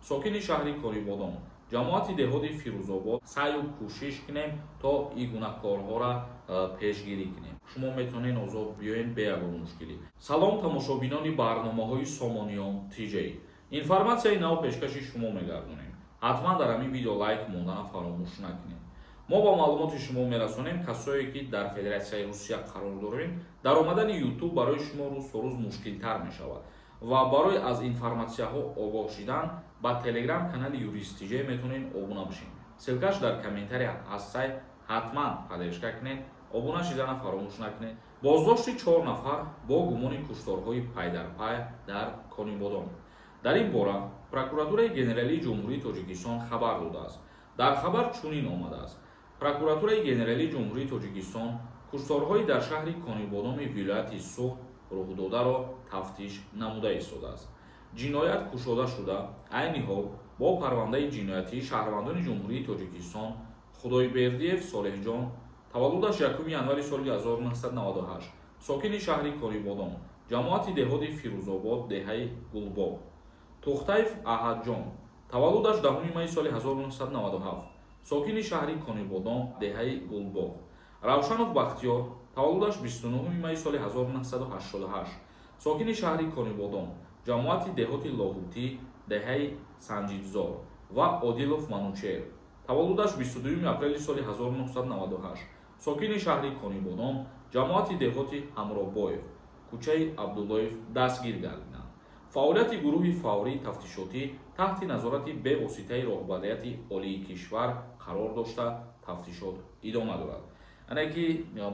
сокини шаҳри Корибодон, ҷамоати деҳоти Фирӯзобод саъю кӯшиш кунем, то ин гуна корҳоро пешгирӣ кунем. Шумо метавонед озод биёед бе ягон мушкилӣ. Салом тамошобинони барномаҳои Сомониён ТЖ. Информатсияи нав пешкаши шумо мегардонем. ҳатман дар ҳамин видео лайк мондана фаромӯш накунед. мо ба маълумоти шумо мерасонем касое ки дар Федератсияи Русия қарор дорем, даромадани YouTube барои шумо рӯзто рӯз мушкилтар мешавад ва барои аз информатсияҳо огоҳ шудан ба Telegram канали Юрист ТЖ метавонед обуна бишед. Силкаш дар комментария ҳастад, ҳатман падешка кунед, обуна шидана фаромӯш накунед. Боздошти 4 нафар бо гумони кушторҳои пайдарпай дар Конибодон. Дар ин бора прокуратураи генералии ҷумҳурии Тоҷикистон хабар додааст. Дар хабар чунин омадааст: прокуратураи генералии ҷумҳурии Тоҷикистон кушторҳои дар шаҳри Конибодони вилояти Суғд рухдодаро тафтиш намуда истодааст. Ҷиноят кушода шуда, айни ҳол бо парвандаи ҷиноятии шаҳрвандони ҷумҳурии Тоҷикистон Худойбердиев Солеҳҷон, таваллудаш 1 январи соли 1998, сокини шаҳри Конибодон, ҷамоати деҳоти Фирӯзобод, деҳаи Гулбоғ; Тухтаев Аҳадҷон, таваллудаш 10 майи соли 1997, сокини шаҳри Конибодон, деҳаи Гулбоғ; Равшанов Бахтиёр, таваллудаш 29 майи соли 1988, сокини шаҳри Конибодон, ҷамоати деҳоти Лоҳутӣ, деҳаи Санҷидзор; ва Одилов Манучер, таваллудаш 22 апрели соли 1998, сокини шаҳри Конибодон, ҷамоати деҳоти Ҳамробоев, кӯчаи Абдуллоев дастгир гардиданд. фаъолияти гурӯҳи фаврии тафтишотӣ таҳти назорати бевоситаи роҳбарияти олии кишвар қарор дошта тафтишот идома дорад. яъне ки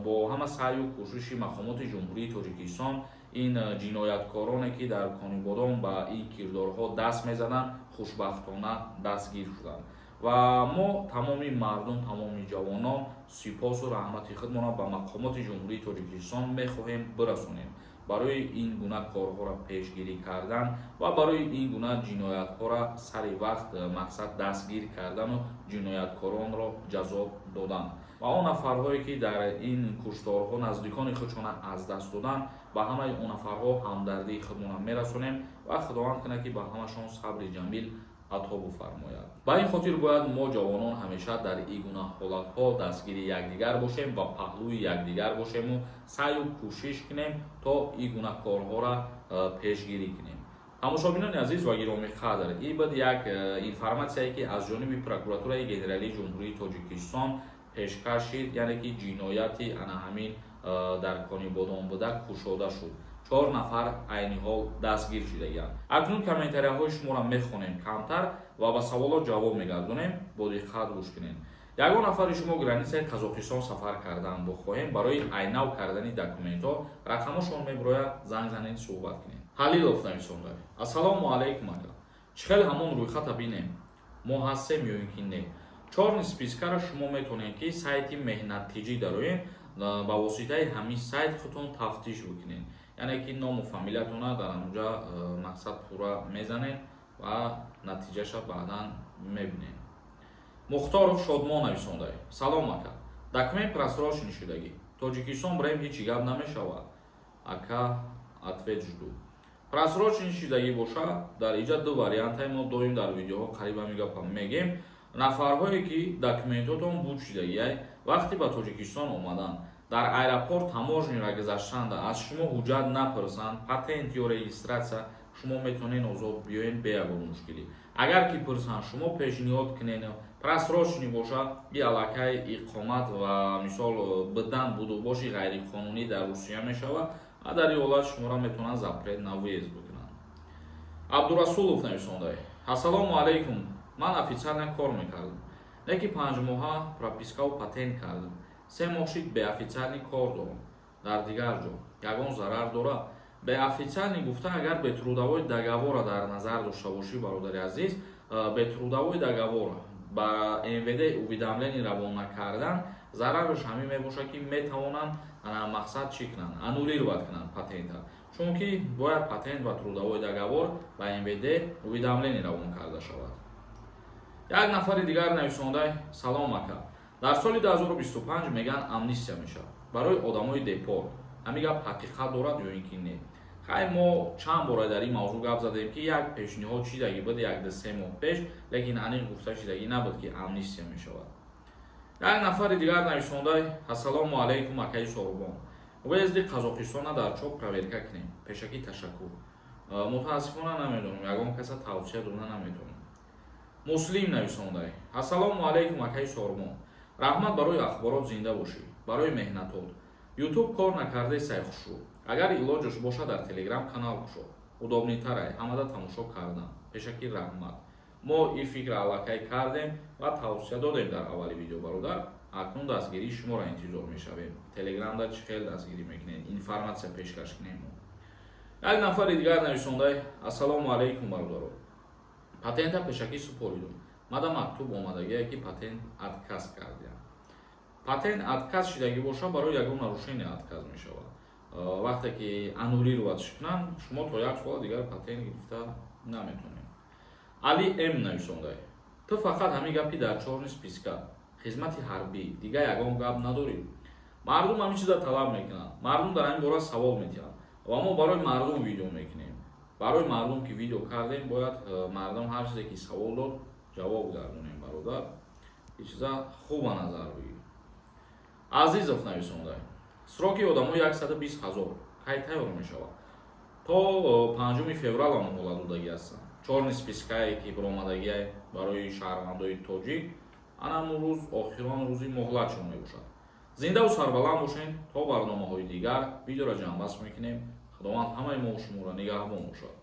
бо ҳама саъю кӯшиши мақомоти ҷумҳурии Тоҷикистон ин ҷинояткороне ки дар Конибодон ба ин кирдорҳо даст мезананд, хушбахтона дастгир шуданд ва мо тамоми мардум, тамоми ҷавонон сипосу раҳмати худмонро ба мақомоти ҷумҳурии Тоҷикистон мехоҳем бирасонем барои ин гуна корҳоро пешгирӣ кардан ва барои ин гуна ҷиноятҳоро сари вақт мақсад дастгир кардану ҷинояткоронро ҷазо додан ва он нафарҳое ки дар ин кушторҳо наздикони худшона аз даст доданд, ба ҳамаи он нафарҳо ҳамдардии худмонро мерасонем ва худованд кунад ки ба ҳамашон сабри ҷамил ато буфармояд. Ба ин хотир бояд мо ҷавонон ҳамеша дар ин гуна ҳолатҳо дастгири якдигар бошем ва паҳлӯи якдигар бошему саъю кӯшиш кунем то ин гуна корҳоро пешгирӣ кунем. тамошобинони азиз ва гироми қадр, ин буд як информатсияе ки аз ҷониби прокуратураи генералии ҷумҳурии Тоҷикистон пешкаш шид, яъне ки ҷинояти ана ҳамин дар Конибодон буда кушода шуд. 4 нафар айни ҳол дастгир шудагиянд. акнун комментарияҳои шуморо мехонем камтар ва ба саволот ҷавоб мегардонем. бо диққат гӯш кунед. ягон нафари шумо границаи Қазоқистон сафар кардан бихоҳем, барои айнав кардани документҳо рақамашон мебурояд, занг занед, суҳбат кунед. Ҳалилов нависонда: ассалому алайкум ака, чӣ хел ҳамон рӯйхата бинем, мо ҳастем ё ин ки не? 4 спискаро шумо метавонед ки сайти меҳнаттиҷӣ дароен ба воситаи ҳамин сайт худтон тафтиш бикунед, яъне ки ному фамилиятона дар онҷа мақсад пурра мезанед ва натиҷаша баъдан мебинед. Мухторов Шодмон нависонда: салом ака, документ просроченный шудагӣ, Тоҷикистон бираем ҳечи гап намешавад. Ака ответ жду. Просроченный шудагӣ боша, дар иҷа ду варианта мо доим дар видеоҳо қариб ҳамин гапа мегем. нафарҳое ки документотон буд шудагӣ вақте ба Тоҷикистон омаданд, дар аэропорт таможняро гузаштанда, аз шумо ҳуҷҷат напурсанд, патент ё регистратсия, шумо метавонед озод биёед бе ягон мушкилӣ. агар ки пурсанд, шумо пешниҳод кунед, просроченный бошад, и аллакай иқомат ва мисол бидан будубоши ғайриқонунӣ дар Русия мешавад ва дар ин ҳолат шуморо метавонанд запрет на въезд бикунанд. Абдурасулов нависонда: ассалому алайкум, ман официально кор мекардам, не ки 5 моҳа пропискаву патент кардам, 3 моҳ шид беофициальный кор дорам дар дигар ҷо, ягон зарар дорад? Беофициальный гуфта, агар бетрудовой договора дар назар дошта бошӣ, бародари азиз, бетрудовой договора ба МВД уведомление равона кардан, зарараш ҳамин мебошад ки метавонанд мақсад чӣ кунанд, аннулировать кунанд патента, чунки бояд патент ва трудовой договор ба МВД уведомление равон карда шавад. як нафари дигар нависонда: салом ака, дар соли 2025 меган амнистия мешавад барои одамои депорт, ҳамин гап ҳақиқат дорад ё ин ки не? хай мо чанд бора дар ин мавзӯъ гап задем ки як пешниҳод шидагӣ буд як ду се моҳ пеш, лекин аниқ гуфта шидагӣ набуд ки амнистия мешавад. Як нафари дигар нависонда: ассалому алайкум акаи Сорубон. Выезди Қазоқистона дар чоп проверка кунем. Пешакӣ ташаккур. Мутаассифона намедонам, ягон каса тавсия дода наметавонам. Муслим нависонда: ассалому алайкум акаи Сорубон. Раҳмат барои ахборот зинда бошӣ, барои меҳнатот. YouTube кор накардаи сайхушу. Агар илоҷаш бошад дар Telegram канал кушод. Удобнитарай, ҳамада тамошо кардан. Пешакӣ раҳмат. Мо ин фикра аллакай кардем ва тавсия додем дар аввали видео бародар. Акнун дастгирии шуморо интизор мешавем. Телеграмда чӣ хел дастгирӣ мекунем, информатсия пешкаш кунем. Як нафари дигар нависонда: ассалому алайкум бародаро. Патента пешакӣ супоридум. Мада мактуб омадагие ки патент отказ кардем. Патент отказ шидагӣ боша барои ягон нарушение отказ мешавад. Вақте ки аннулироватш кунанд, шумо то як сола дигар патент гирифта наметонед. Али М нависонда: ту фақат ҳамин гапи дар чорни списка хизмати ҳарбӣ, дигар ягон гап надорӣ. Мардум ҳамин чиза талаб мекунанд. Мардум дар ҳамин бора савол метиҳанд ва мо барои мардум видео мекунем. Барои мардум ки видео кардем, бояд мардум ҳар чизе ки савол дод ҷавоб гардонем бародар. ин чиза хуб ба назар бигир. Азизов нависонда: сроки одамо 120 000 кай тайёр мешавад. То 5 феврал моҳлат додагӣ ҳастанд. Чорни спискае ки биромадагӣ барои шаҳрвандои тоҷик, анам рӯз охирон рӯзи моҳлатшон мебошад. Зиндаву сарбаланд бошед. То барномаҳои дигар видеоро ҷамъбаст мекунем. Худованд ҳамаи мо шуморо нигаҳбон бошад.